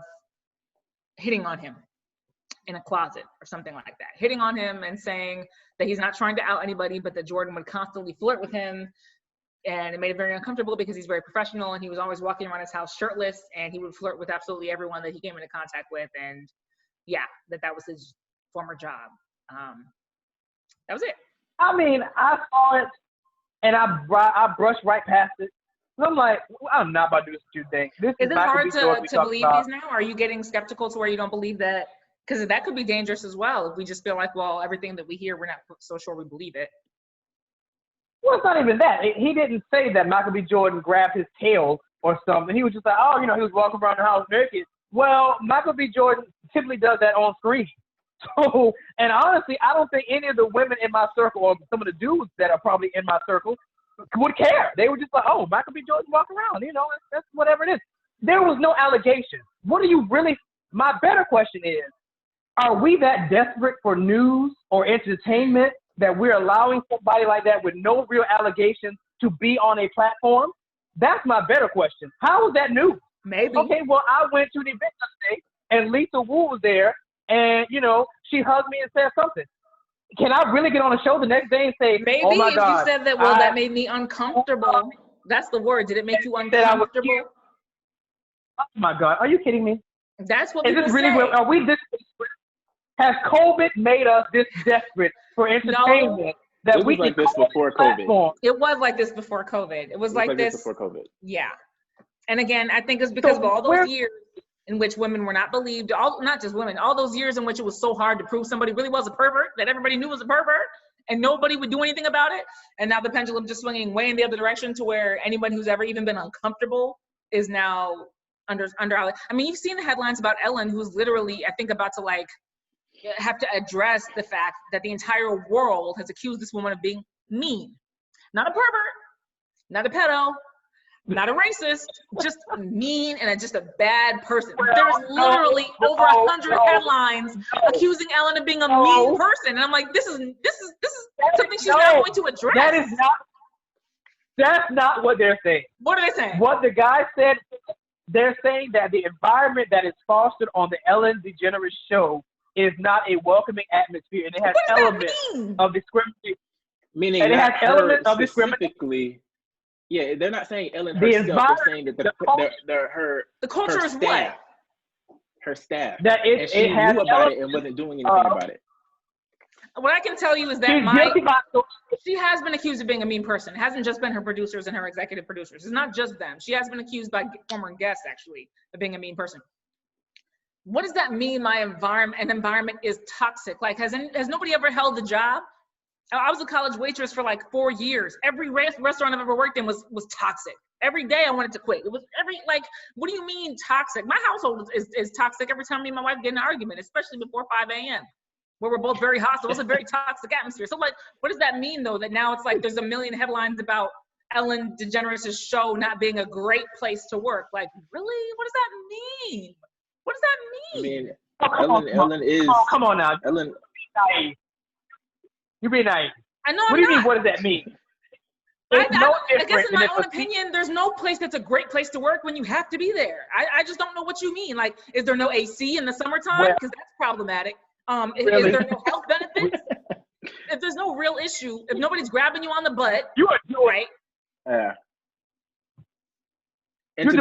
hitting on him in a closet or something like that. Hitting on him and saying that he's not trying to out anybody, but that Jordan would constantly flirt with him. And it made it very uncomfortable because he's very professional and he was always walking around his house shirtless and he would flirt with absolutely everyone that he came into contact with. And yeah, that was his former job. That was it. I mean, I saw it and I brushed right past it. So I'm like, I'm not about to do this stupid thing. Is it hard to believe these now? Are you getting skeptical to where you don't believe that? Because that could be dangerous as well. If we just feel like, well, everything that we hear, we're not so sure we believe it. Well, it's not even that. He didn't say that Michael B. Jordan grabbed his tail or something. He was just like, oh, he was walking around the house naked. Well, Michael B. Jordan typically does that on screen. So, and honestly, I don't think any of the women in my circle or some of the dudes that are probably in my circle would care. They were just like, oh, Michael B. Jordan walking around, that's whatever it is. There was no allegation. What are you really, my better question is, are we that desperate for news or entertainment that we're allowing somebody like that with no real allegations to be on a platform? That's my better question. How is that news? Maybe. Okay, well, I went to the event today and Lisa Wu was there and, she hugged me and said something. Can I really get on a show the next day and say, maybe oh my God, you said that, well, that made me uncomfortable. That's the word. Did it make you uncomfortable? Oh my God, are you kidding me? That's what is people this really say. Are we this desperate? Has COVID made us this desperate for entertainment that we like this before COVID? It was like this before COVID. It was like this before COVID. Yeah. And again, I think it's because of all those years in which women were not believed, not just women, all those years in which it was so hard to prove somebody really was a pervert, that everybody knew was a pervert, and nobody would do anything about it. And now the pendulum just swinging way in the other direction to where anybody who's ever even been uncomfortable is now under. I mean, you've seen the headlines about Ellen, who's literally, I think, about to have to address the fact that the entire world has accused this woman of being mean. Not a pervert, not a pedo, not a racist, just mean and just a bad person. There's literally over 100 headlines accusing Ellen of being a mean person. And I'm like, this is something she's not going to address. That's not what they're saying. What are they saying? What the guy said, they're saying that the environment that is fostered on the Ellen DeGeneres show is not a welcoming atmosphere, and it has elements of discrimination. Meaning and it has not her elements of discrimination. specifically. Yeah, they're not saying Ellen herself. They're saying that the culture her is staff, her staff, that it, and she knew about it and wasn't doing anything about it. What I can tell you is that she has been accused of being a mean person. It hasn't just been her producers and her executive producers. It's not just them. She has been accused by former guests, actually, of being a mean person. What does that mean? An environment is toxic. Like, has nobody ever held the job? I was a college waitress for like 4 years. Every restaurant I've ever worked in was toxic. Every day I wanted to quit. It was what do you mean toxic? My household is toxic every time me and my wife get in an argument, especially before 5 a.m. where we're both very hostile. It's a very toxic atmosphere. So like, what does that mean though? That now it's like there's a million headlines about Ellen DeGeneres' show not being a great place to work. Like, really? What does that mean? What does that mean? I mean, Ellen is. Come on now. Ellen. You're being naive. I know. What do you mean? What does that mean? I guess in my own opinion, there's no place that's a great place to work when you have to be there. I just don't know what you mean. Like, is there no AC in the summertime? Because that's problematic. Is there no health benefits? If there's no real issue, if nobody's grabbing you on the butt, you are doing right? Yeah. And to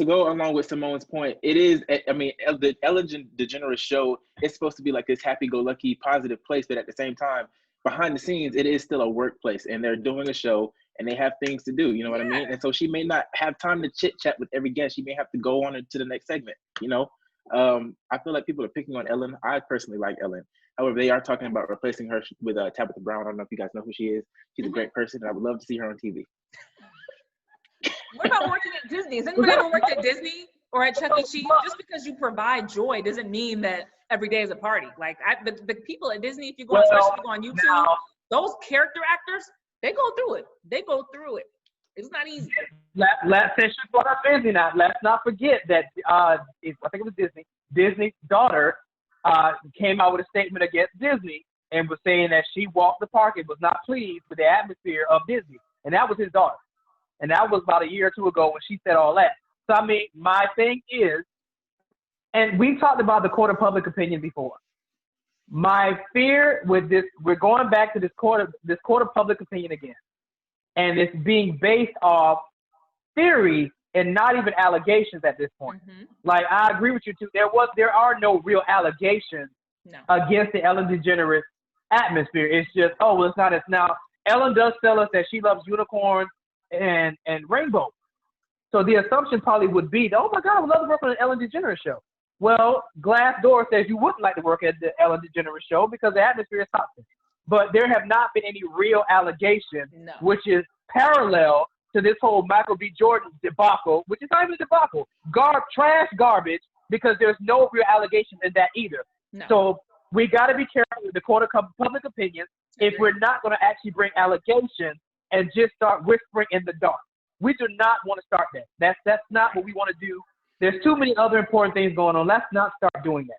go along with Simone's point, it is, I mean, the Ellen DeGeneres show is supposed to be like this happy-go-lucky, positive place, but at the same time, behind the scenes, it is still a workplace, and they're doing a show, and they have things to do, you know what I mean? And so she may not have time to chit-chat with every guest. She may have to go on to the next segment, you know? I feel like people are picking on Ellen. I personally like Ellen. However, they are talking about replacing her with Tabitha Brown. I don't know if you guys know who she is. She's a great person, and I would love to see her on TV. What about working at Disney? Has anybody ever worked at Disney or at Chuck E. Cheese? Just because you provide joy doesn't mean that every day is a party. Like the people at Disney, if you go, especially if you go on YouTube, those character actors, they go through it. They go through it. It's not easy. Since you brought up Disney now, let's not forget that I think it was Disney. Disney's daughter came out with a statement against Disney and was saying that she walked the park and was not pleased with the atmosphere of Disney, and that was his daughter. And that was about a year or two ago when she said all that. So, I mean, my thing is, and we talked about the court of public opinion before. My fear with this, we're going back to this court of public opinion again. And it's being based off theory and not even allegations at this point. Mm-hmm. Like, I agree with you too. There are no real allegations against the Ellen DeGeneres atmosphere. It's just, it's not as now. Ellen does tell us that she loves unicorns and rainbow. So the assumption probably would be, oh my God, I would love to work on an Ellen DeGeneres show. Well, Glassdoor says you wouldn't like to work at the Ellen DeGeneres show because the atmosphere is toxic. But there have not been any real allegations, which is parallel to this whole Michael B. Jordan debacle, which is not even a debacle, trash garbage, because there's no real allegation in that either. No. So we got to be careful with the court of public opinion if we're not going to actually bring allegations and just start whispering in the dark. We do not want to start that. That's not what we want to do. There's too many other important things going on. Let's not start doing that.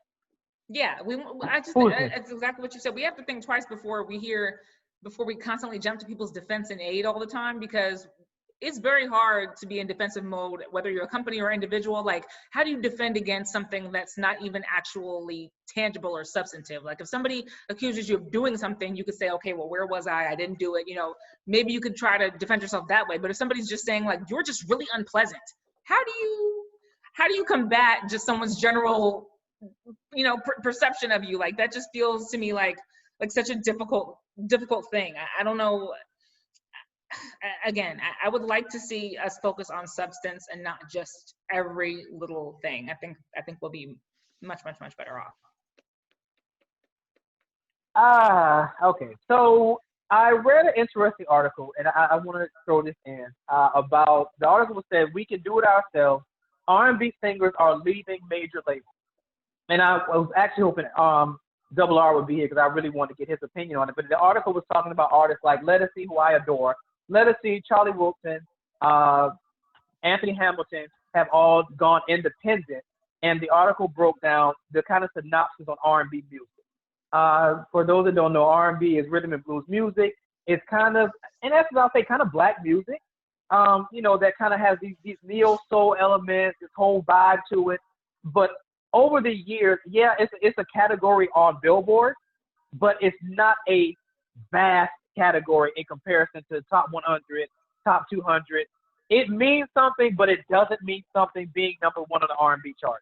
Yeah, that's exactly what you said. We have to think twice before we constantly jump to people's defense and aid all the time, because it's very hard to be in defensive mode, whether you're a company or individual. Like, how do you defend against something that's not even actually tangible or substantive? Like, if somebody accuses you of doing something, you could say, okay, well, where was I? I didn't do it. You know, maybe you could try to defend yourself that way. But if somebody's just saying, like, you're just really unpleasant, how do you combat just someone's general, perception of you? Like, that just feels to me like such a difficult thing. I don't know. Again, I would like to see us focus on substance and not just every little thing. I think we'll be much, much, much better off. Okay. So I read an interesting article, and I want to throw this in about the article said we can do it ourselves. R&B singers are leaving major labels, and I was actually hoping Double R would be here because I really wanted to get his opinion on it. But the article was talking about artists like Lettucey, who I adore. Lettucey, Charlie Wilson, Anthony Hamilton have all gone independent, and the article broke down the kind of synopsis on R&B music. For those that don't know, R&B is rhythm and blues music. It's kind of, in essence, I'll say kind of black music, that kind of has these neo soul elements, this whole vibe to it. But over the years, yeah, it's a category on Billboard, but it's not a vast category in comparison to the top 100, top 200. It means something, but it doesn't mean something being number one on the R&B chart.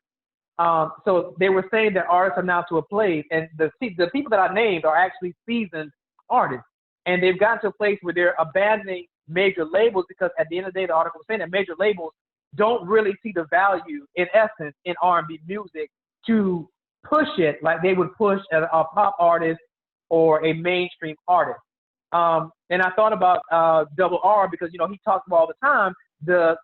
So they were saying that artists are now to a place, and the people that I named are actually seasoned artists, and they've gotten to a place where they're abandoning major labels because at the end of the day, the article was saying that major labels don't really see the value, in essence, in R&B music to push it like they would push a pop artist or a mainstream artist. And I thought about Double R because, you know, he talks about all the time the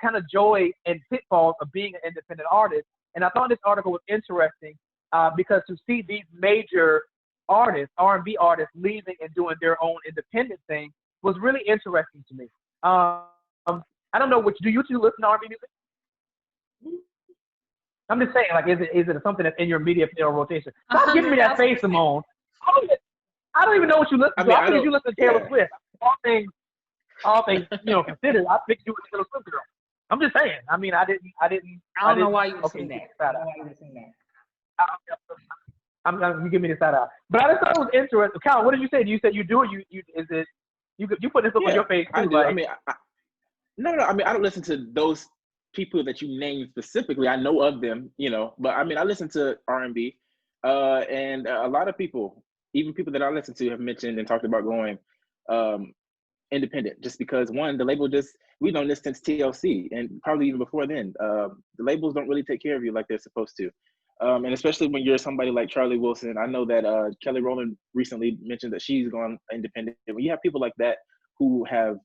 kind of joy and pitfalls of being an independent artist. And I thought this article was interesting because to see these major artists, R&B artists, leaving and doing their own independent thing was really interesting to me. I don't know, do you two listen to R&B music? I'm just saying, like, is it something that's in your media rotation? Stop giving me that face, Simone. I don't even know what you listen to. I think you listen to Taylor Swift. All things, you know, considered, I think you were a Taylor Swift girl. I'm just saying. I mean, I don't know why you were saying that. You give me the side out. But I just thought it was interesting. Cal, what did you say? You said you do it. You put this up on your face too, I do. right? I mean, no. I mean, I don't listen to those people that you named specifically. I know of them, you know. But I mean, I listen to R&B, and a lot of people, even people that I listen to, have mentioned and talked about going independent, just because one, the label we've known this since TLC and probably even before then. The labels don't really take care of you like they're supposed to. And especially when you're somebody like Charlie Wilson. I know that Kelly Rowland recently mentioned that she's gone independent. When you have people like that who have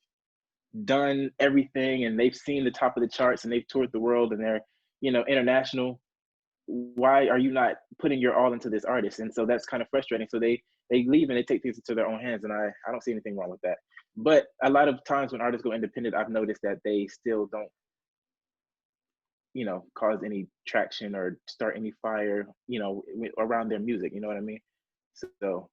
done everything and they've seen the top of the charts and they've toured the world and they're, you know, international, why are you not putting your all into this artist? And so that's kind of frustrating. So they leave and they take things into their own hands, and I don't see anything wrong with that. But a lot of times when artists go independent, I've noticed that they still don't, you know, cause any traction or start any fire, you know, around their music. You know what I mean? So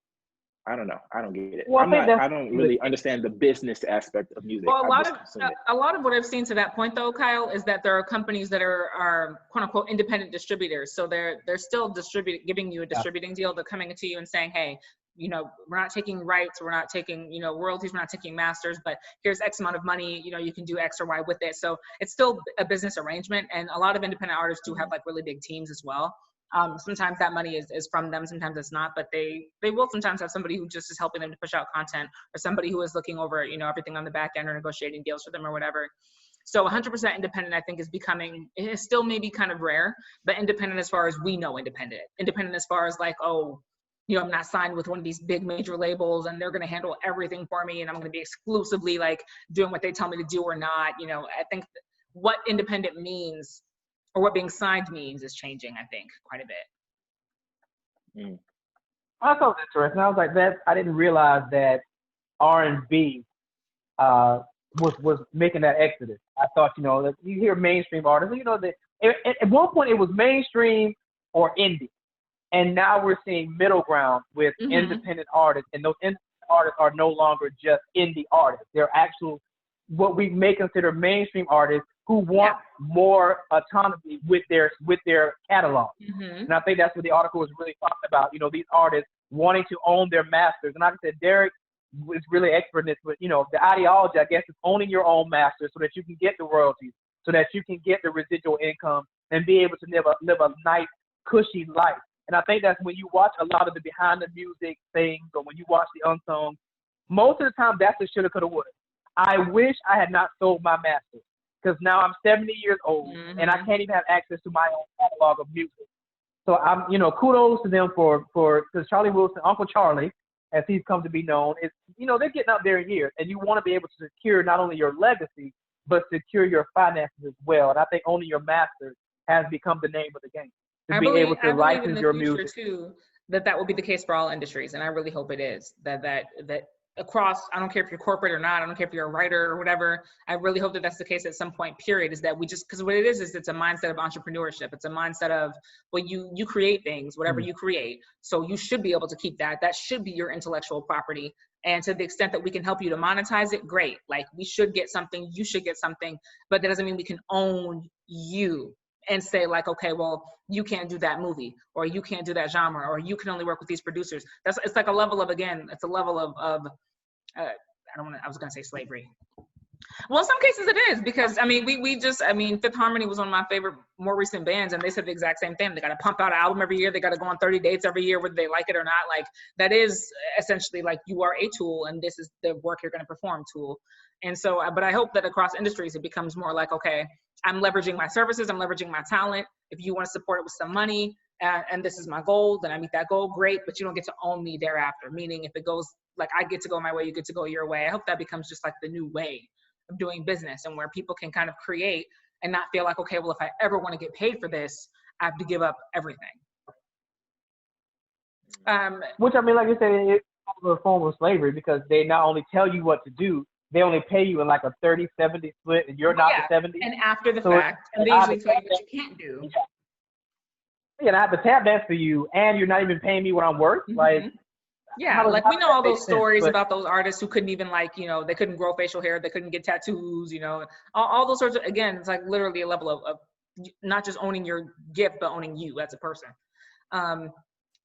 I don't know. I don't get it. Well, I don't really understand the business aspect of music. Well, a lot of what I've seen to that point, though, Kyle, is that there are companies that are quote unquote independent distributors. So they're still giving you a distributing deal. They're coming to you and saying, hey, you know, we're not taking rights, we're not taking, you know, royalties, we're not taking masters, but here's X amount of money, you know, you can do X or Y with it. So it's still a business arrangement. And a lot of independent artists do have like really big teams as well. Sometimes that money is from them, sometimes it's not, but they will sometimes have somebody who just is helping them to push out content, or somebody who is looking over, you know, everything on the back end or negotiating deals for them or whatever. So 100% independent, I think, it is still maybe kind of rare, but independent as far as we know independent as far as like, oh, you know, I'm not signed with one of these big major labels and they're going to handle everything for me and I'm going to be exclusively like doing what they tell me to do or not. You know, I think what independent means or what being signed means is changing, I think, quite a bit. I thought it was interesting. I was like, I didn't realize that R&B was making that exodus. I thought, you know, that you hear mainstream artists, you know, that at one point it was mainstream or indie. And now we're seeing middle ground with independent artists, and those independent artists are no longer just indie artists. They're actual, what we may consider mainstream artists who want more autonomy with their catalog. And I think that's what the article was really talking about. You know, these artists wanting to own their masters. And like I said, Derek was really expert in this, but you know, the ideology, I guess, is owning your own master so that you can get the royalties, so that you can get the residual income and be able to live a nice, cushy life. And I think that's when you watch a lot of the behind the music things, or when you watch the unsung, most of the time that's a shoulda, coulda, woulda. I wish I had not sold my masters, because now I'm 70 years old and I can't even have access to my own catalog of music. So I'm, you know, kudos to them for because Charlie Wilson, Uncle Charlie, as he's come to be known, is, you know, they're getting up there in years, and you want to be able to secure not only your legacy but secure your finances as well. And I think owning your masters has become the name of the game. To be able to license your music too, that will be the case for all industries, and I really hope it is. That across, I don't care if you're corporate or not, I don't care if you're a writer or whatever, I really hope that that's the case at some point, period, is that we just, because what it is it's a mindset of entrepreneurship. It's a mindset of, well, you create things, whatever you create, so you should be able to keep that. That should be your intellectual property. And to the extent that we can help you to monetize it, great. Like, we should get something, you should get something, but that doesn't mean we can own you. and say like, okay, well, you can't do that movie, or you can't do that genre, or you can only work with these producers. It's like a level of, again, it's a level of I was gonna say slavery. Well, in some cases it is, because I mean, Fifth Harmony was one of my favorite more recent bands, and they said the exact same thing. They got to pump out an album every year. They got to go on 30 dates every year, whether they like it or not. Like, that is essentially like, you are a tool, and this is the work you're going to perform tool. And so, but I hope that across industries, it becomes more like, okay, I'm leveraging my services, I'm leveraging my talent. If you want to support it with some money, and this is my goal, then I meet that goal, great, but you don't get to own me thereafter. Meaning, if it goes like, I get to go my way, you get to go your way. I hope that becomes just like the new way of doing business, and where people can kind of create and not feel like, okay, well, if I ever want to get paid for this, I have to give up everything. Which, I mean, like you said, it's a form of slavery, because they not only tell you what to do, they only pay you in like a 30-70 split, and you're not the 70. And after the fact, and they usually tell you what you can't do. Yeah, and I have to tap dance for you, and you're not even paying me what I'm worth. Like, yeah, like we know all those stories about those artists who couldn't even, like, you know, they couldn't grow facial hair, they couldn't get tattoos, you know, all those sorts of, again, it's like literally a level of not just owning your gift, but owning you as a person.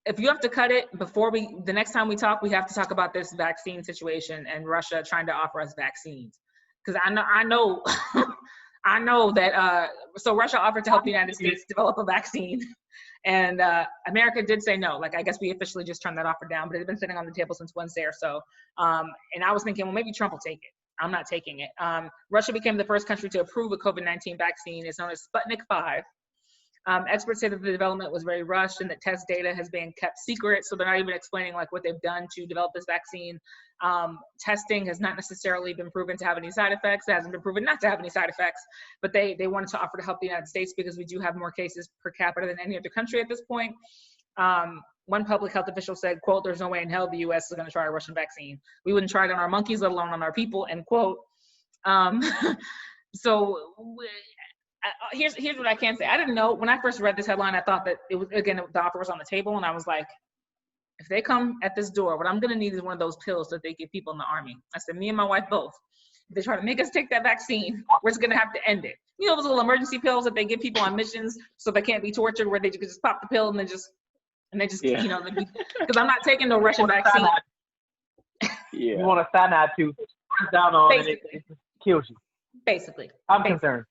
If you have to cut it before the next time we talk, we have to talk about this vaccine situation and Russia trying to offer us vaccines. Because I know I know that, so Russia offered to help the United States develop a vaccine. And America did say no. Like, I guess we officially just turned that offer down, but it had been sitting on the table since Wednesday or so. And I was thinking, well, maybe Trump will take it. I'm not taking it. Russia became the first country to approve a COVID-19 vaccine. It's known as Sputnik 5. Experts say that the development was very rushed and that test data has been kept secret, so they're not even explaining like what they've done to develop this vaccine. Testing has not necessarily been proven to have any side effects. It hasn't been proven not to have any side effects, but they wanted to offer to help the United States because we do have more cases per capita than any other country at this point. One public health official said, quote, "There's no way in hell the US is going to try a Russian vaccine. We wouldn't try it on our monkeys, let alone on our people," end quote. Here's what I can say. I didn't know, when I first read this headline, I thought that it was, again, the offer was on the table, and I was like, if they come at this door, what I'm going to need is one of those pills that they give people in the army. I said, me and my wife both. If they try to make us take that vaccine, we're just going to have to end it. You know, those little emergency pills that they give people on missions so they can't be tortured, where they just pop the pill and they just yeah. You know, because I'm not taking no Russian vaccine. You want a cyanide tooth down on it, it kills you. Basically. I'm concerned.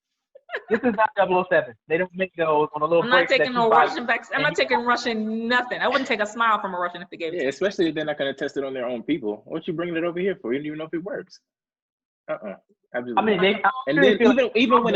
This is not 007. They don't make those on a little. I'm not taking no Russian vaccine. I'm not taking Russian nothing. I wouldn't take a smile from a Russian if they gave it to me. Especially if they're not going to test it on their own people. What you bringing it over here for? You don't even know if it works. Absolutely. I mean, and then even when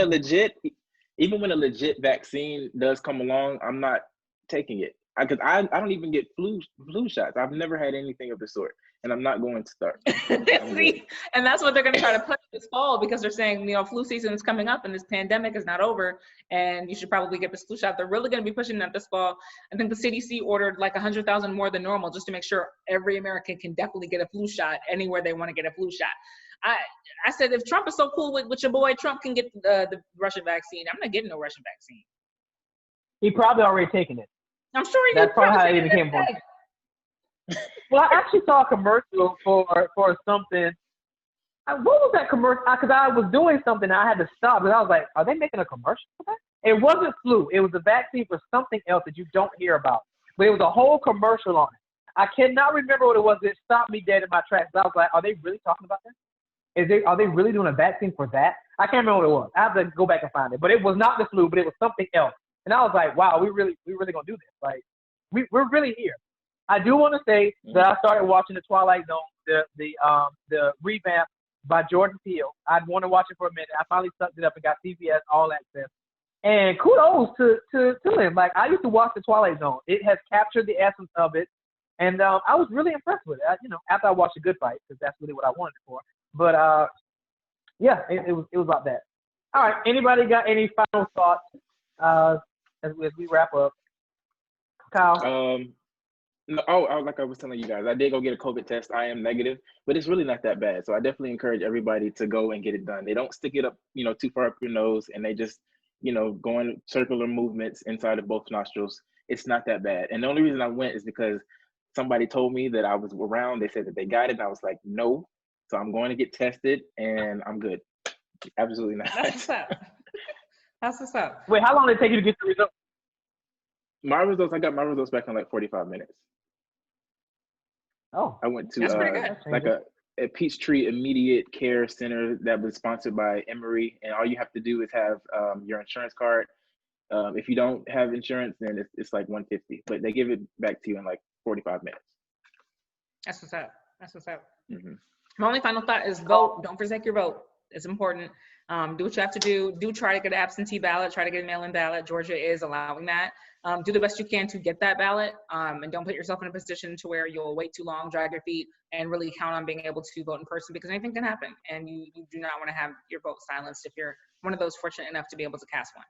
a legit vaccine does come along, I'm not taking it because I don't even get flu shots. I've never had anything of the sort, and I'm not going to start. See, and that's what they're going to try to push this fall, because they're saying, you know, flu season is coming up and this pandemic is not over, and you should probably get this flu shot. They're really going to be pushing that this fall. I think the CDC ordered like 100,000 more than normal just to make sure every American can definitely get a flu shot anywhere they want to get a flu shot. I said, if Trump is so cool with your boy, Trump can get the Russian vaccine. I'm not getting no Russian vaccine. He probably already taken it. I'm sure he That's probably how it became born. Well, I actually saw a commercial for something. What was that commercial? Because I was doing something, and I had to stop, and I was like, "Are they making a commercial for that?" It wasn't flu. It was a vaccine for something else that you don't hear about. But it was a whole commercial on it. I cannot remember what it was. It stopped me dead in my tracks. I was like, "Are they really talking about that? Are they really doing a vaccine for that?" I can't remember what it was. I have to go back and find it. But it was not the flu, but it was something else. And I was like, "Wow, we really gonna do this? Like, we're really here." I do want to say that I started watching The Twilight Zone, the revamp by Jordan Peele. I'd want to watch it for a minute. I finally sucked it up and got CBS All Access. And kudos to him. Like, I used to watch The Twilight Zone. It has captured the essence of it, and I was really impressed with it. After I watched The Good Fight, because that's really what I wanted it for. But yeah, it was about that. All right. Anybody got any final thoughts as we wrap up? Kyle. No, like I was telling you guys, I did go get a COVID test. I am negative, but it's really not that bad. So I definitely encourage everybody to go and get it done. They don't stick it up, too far up your nose, and they just, go in circular movements inside of both nostrils. It's not that bad. And the only reason I went is because somebody told me that I was around. They said that they got it. And I was like, no. So I'm going to get tested, and I'm good. Absolutely not. That's what's up. Wait, how long did it take you to get the results? I got my results back in like 45 minutes. Oh, I went to That's pretty good. like a Peachtree Immediate Care Center that was sponsored by Emory, and all you have to do is have your insurance card. If you don't have insurance, then it's like $150, but they give it back to you in like 45 minutes. That's what's up. That's what's up. Mm-hmm. My only final thought is vote. Don't forsake your vote. It's important. Do what you have to do. Do try to get an absentee ballot. Try to get a mail-in ballot. Georgia is allowing that. Do the best you can to get that ballot, and don't put yourself in a position to where you'll wait too long, drag your feet, and really count on being able to vote in person, because anything can happen, and you do not want to have your vote silenced if you're one of those fortunate enough to be able to cast one.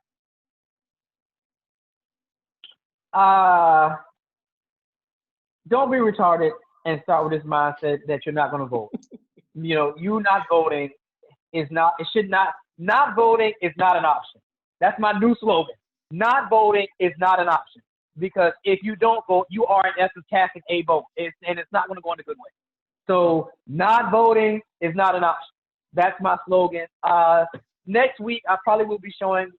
Don't be retarded and start with this mindset that you're not going to vote. You not voting not voting is not an option. That's my new slogan. Not voting is not an option, because if you don't vote, you are in essence casting a vote, and it's not going to go in a good way. So not voting is not an option. That's my slogan. Next week, I probably will be showing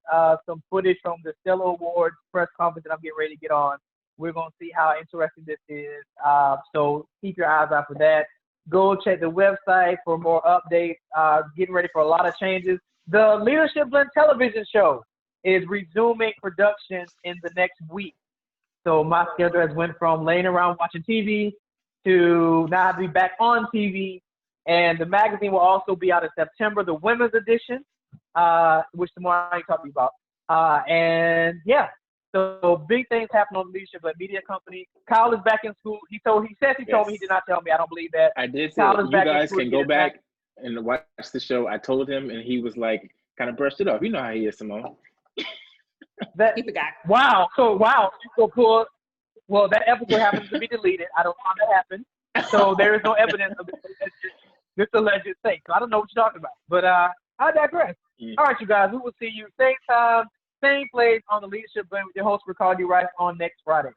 some footage from the Stellar Awards press conference that I'm getting ready to get on. We're going to see how interesting this is. So keep your eyes out for that. Go check the website for more updates. Getting ready for a lot of changes. The Leadership Blend television show is resuming production in the next week. So my schedule has went from laying around watching TV to now have to be back on TV. And the magazine will also be out in September, the women's edition, which tomorrow I can talk to you about. And yeah, so big things happen on the Leadership Blend Media Company. Kyle is back in school. He told me, he did not tell me. I don't believe that. I did say you guys can go back and watch the show. I told him, and he was like, kind of brushed it off. You know how he is, Simone. Keep it guy. Wow. So cool. Well, that episode happens to be deleted. I don't know how that happened. So there is no evidence of this alleged thing. So I don't know what you're talking about. But I digress. All right, you guys. We will see you same time, same place on the Leadership Blend with your host, Ricardo Rice, on next Friday.